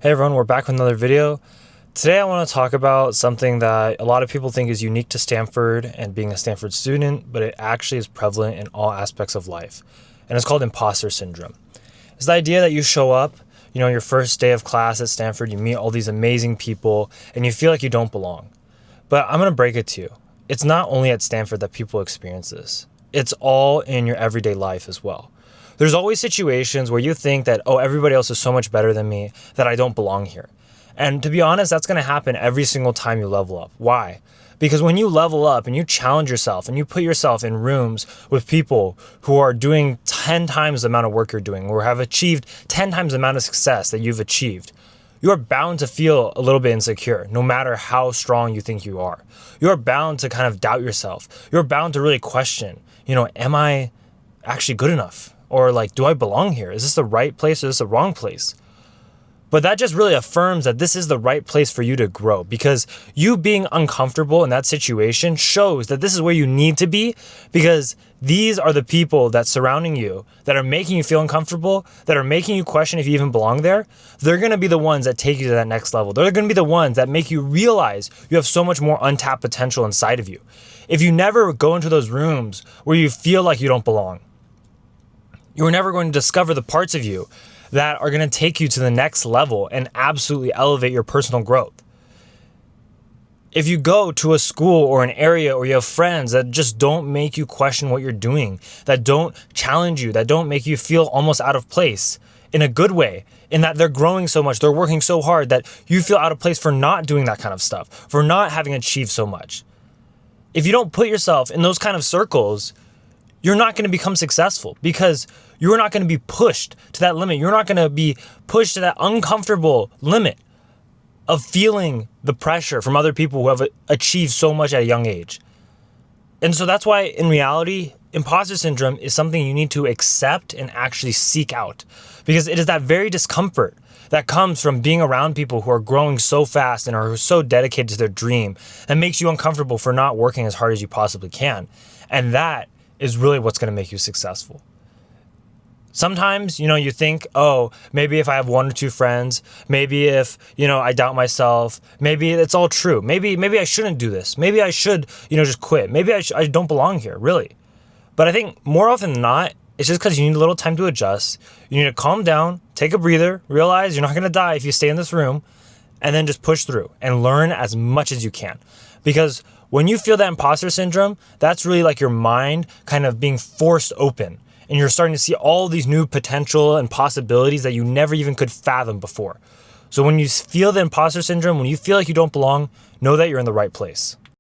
Hey everyone, we're back with another video. Today I want to talk about something that a lot of people think is unique to Stanford and being a Stanford student, but it actually is prevalent in all aspects of life. And it's called imposter syndrome. It's the idea that you show up, your first day of class at Stanford, you meet all these amazing people, and you feel like you don't belong. But I'm going to break it to you. It's not only at Stanford that people experience this. It's all in your everyday life as well. There's always situations where you think that, everybody else is so much better than me that I don't belong here. And to be honest, that's going to happen every single time you level up. Why? Because when you level up and you challenge yourself and you put yourself in rooms with people who are doing 10 times the amount of work you're doing or have achieved 10 times the amount of success that you've achieved, you are bound to feel a little bit insecure, no matter how strong you think you are. You are bound to kind of doubt yourself. You're bound to really question, am I actually good enough? Or do I belong here? Is this the right place or is this the wrong place? But that just really affirms that this is the right place for you to grow, because you being uncomfortable in that situation shows that this is where you need to be, because these are the people that surrounding you that are making you feel uncomfortable, that are making you question if you even belong there. They're going to be the ones that take you to that next level. They're going to be the ones that make you realize you have so much more untapped potential inside of you. If you never go into those rooms where you feel like you don't belong, you're never going to discover the parts of you that are going to take you to the next level and absolutely elevate your personal growth. If you go to a school or an area or you have friends that just don't make you question what you're doing, that don't challenge you, that don't make you feel almost out of place in a good way, in that they're growing so much, they're working so hard that you feel out of place for not doing that kind of stuff, for not having achieved so much. If you don't put yourself in those kind of circles, you're not going to become successful, because you're not going to be pushed to that limit. You're not going to be pushed to that uncomfortable limit of feeling the pressure from other people who have achieved so much at a young age. And so that's why, in reality, imposter syndrome is something you need to accept and actually seek out, because it is that very discomfort that comes from being around people who are growing so fast and are so dedicated to their dream and makes you uncomfortable for not working as hard as you possibly can. And that is really what's going to make you successful. Sometimes, you think, maybe if I have one or two friends, maybe if, I doubt myself, maybe it's all true. Maybe I shouldn't do this. Maybe I should, just quit. Maybe I don't belong here, really. But I think more often than not, it's just because you need a little time to adjust. You need to calm down, take a breather, realize you're not going to die if you stay in this room, and then just push through and learn as much as you can. Because when you feel that imposter syndrome, that's really like your mind kind of being forced open. And you're starting to see all these new potential and possibilities that you never even could fathom before. So when you feel the imposter syndrome, when you feel like you don't belong, know that you're in the right place.